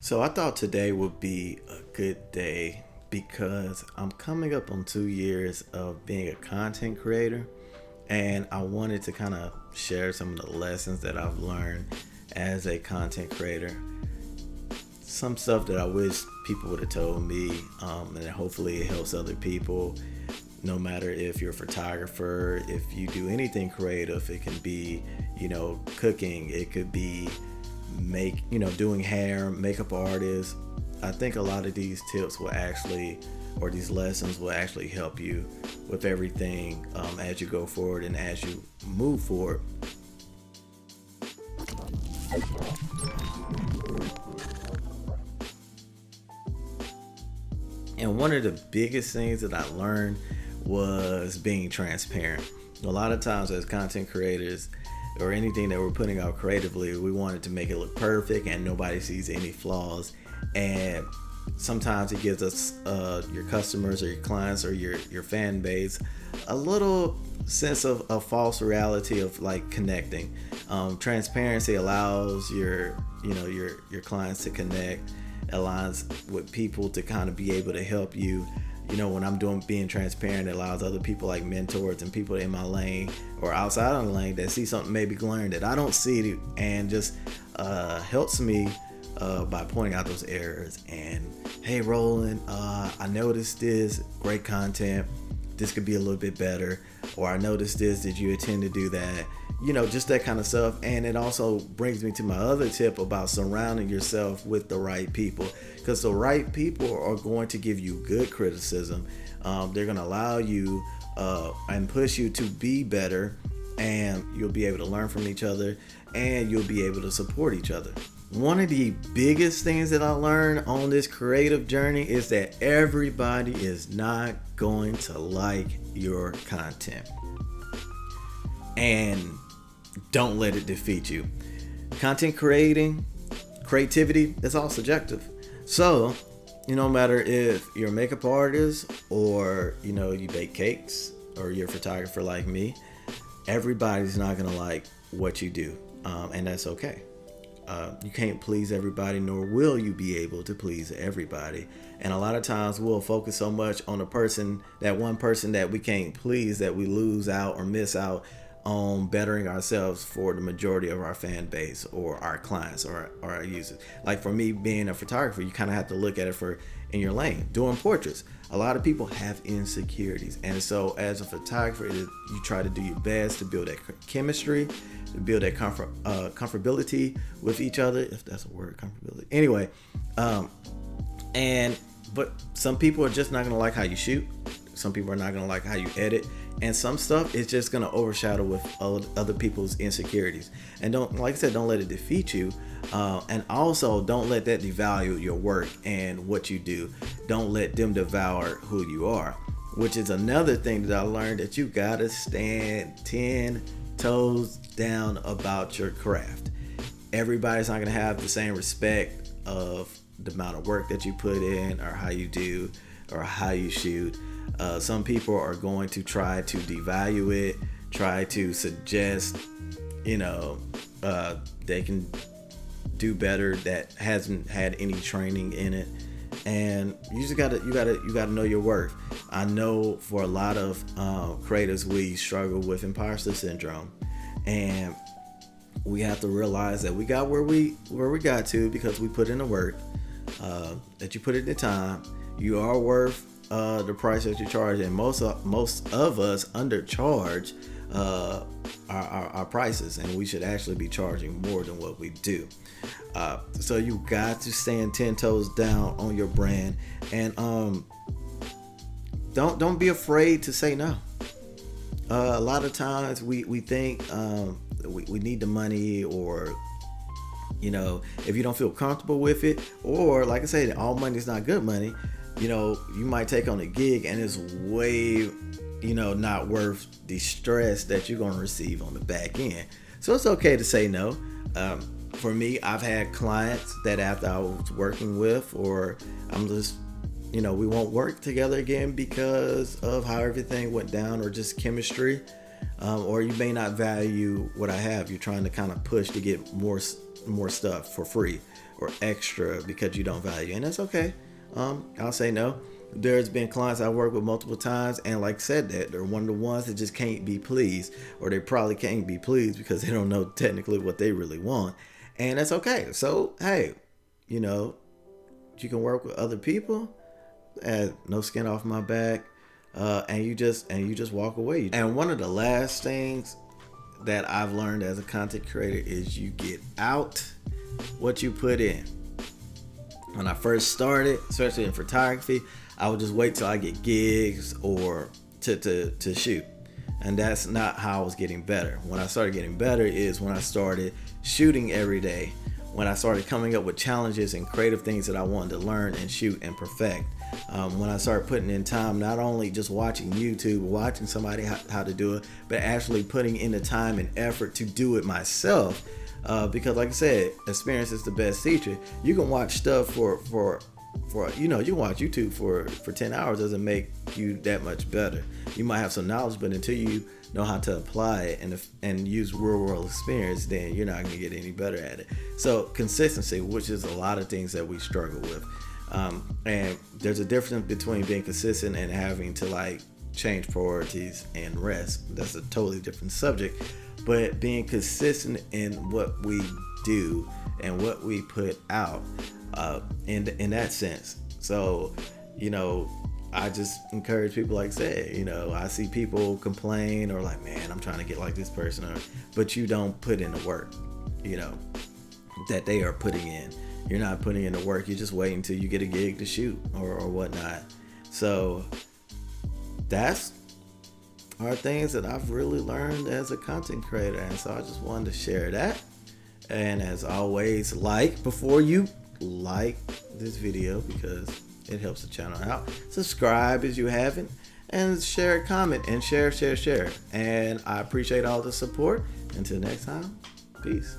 So I thought today would be a good day because I'm coming up on 2 years of being a content creator, and I wanted to kind of share some of the lessons that I've learned as a content creator. Some stuff that I wish people would have told me, and hopefully it helps other people. No matter if you're a photographer, if you do anything creative, it can be, cooking, it could be doing hair, makeup artists. I think a lot of these tips will actually, or these lessons will actually help you with everything as you go forward and as you move forward. And one of the biggest things that I learned was being transparent. A lot of times, as content creators, or anything that we're putting out creatively, we wanted to make it look perfect and nobody sees any flaws. And sometimes it gives us, your customers or your clients or your fan base, a little sense of a false reality of like connecting. Transparency allows your clients to connect, aligns with people to kind of be able to help you. When I'm doing being transparent, it allows other people like mentors and people in my lane or outside of the lane that see something maybe glaring that I don't see, and just helps me by pointing out those errors. And hey, Roland, I noticed this great content. This could be a little bit better, or I noticed this. Did you intend to do that? Just that kind of stuff. And it also brings me to my other tip about surrounding yourself with the right people, because the right people are going to give you good criticism. They're going to allow you and push you to be better, and you'll be able to learn from each other, and you'll be able to support each other. One of the biggest things that I learned on this creative journey is that everybody is not going to like your content. And don't let it defeat you. Content creativity is all subjective. So, no matter if you're a makeup artist or, you bake cakes or you're a photographer like me, everybody's not going to like what you do. And that's okay. You can't please everybody, nor will you be able to please everybody. And a lot of times we'll focus so much on that one person that we can't please, that we lose out or miss out on bettering ourselves for the majority of our fan base or our clients or our users. Like for me being a photographer, you kind of have to look at it in your lane. Doing portraits, a lot of people have insecurities, and so as a photographer, you try to do your best to build that chemistry, to build that comfortability with each other, if that's a word, comfortability. Anyway, but some people are just not gonna like how you shoot. Some people are not gonna like how you edit, and some stuff is just gonna overshadow with other people's insecurities. And don't let it defeat you. And also don't let that devalue your work and what you do. Don't let them devour who you are, which is another thing that I learned, that you gotta stand 10 toes down about your craft. Everybody's not gonna have the same respect of the amount of work that you put in, or how you do, or how you shoot. Some people are going to try to devalue it, try to suggest, they can do better, that hasn't had any training in it. And you just gotta know your worth. I know for a lot of creators, we struggle with imposter syndrome, and we have to realize that we got where we got to because we put in the work, that you put in the time. You are worth the price that you charge, and most of us undercharge our prices, and we should actually be charging more than what we do. So you got to stand 10 toes down on your brand, and don't be afraid to say no. A lot of times we think we need the money, or if you don't feel comfortable with it, or like I said, all money is not good money. You might take on a gig and it's way, not worth the stress that you're going to receive on the back end. So it's okay to say no. For me, I've had clients that after I was working with, or I'm just, we won't work together again because of how everything went down, or just chemistry. Or you may not value what I have. You're trying to kind of push to get more stuff for free, or extra because you don't value, and that's okay. I'll say no. There's been clients I work with multiple times, and like I said, that they're one of the ones that just can't be pleased, or they probably can't be pleased because they don't know technically what they really want, and that's okay. So hey, you know, you can work with other people, and no skin off my back, and you just walk away. And one of the last things that I've learned as a content creator is you get out what you put in. When I first started, especially in photography, I would just wait till I get gigs or to shoot. And that's not how I was getting better. When I started getting better is when I started shooting every day. When I started coming up with challenges and creative things that I wanted to learn and shoot and perfect. When I started putting in time, not only just watching YouTube, watching somebody how to do it, but actually putting in the time and effort to do it myself. Because like I said, experience is the best teacher. You can watch stuff for you can watch YouTube for 10 hours, doesn't make you that much better. You might have some knowledge, but until you know how to apply it and use real world experience, then you're not going to get any better at it. So consistency, which is a lot of things that we struggle with. And there's a difference between being consistent and having to like change priorities and rest. That's a totally different subject. But being consistent in what we do and what we put out, in that sense. So, I just encourage people, like I said, I see people complain or like, man, I'm trying to get like this person, but you don't put in the work, that they are putting in. You're not putting in the work. You're just waiting until you get a gig to shoot or whatnot. So that's are things that I've really learned as a content creator. And so I just wanted to share that. And as always, before you like this video, because it helps the channel out. Subscribe as you haven't, and share, comment, and share. And I appreciate all the support. Until next time, peace.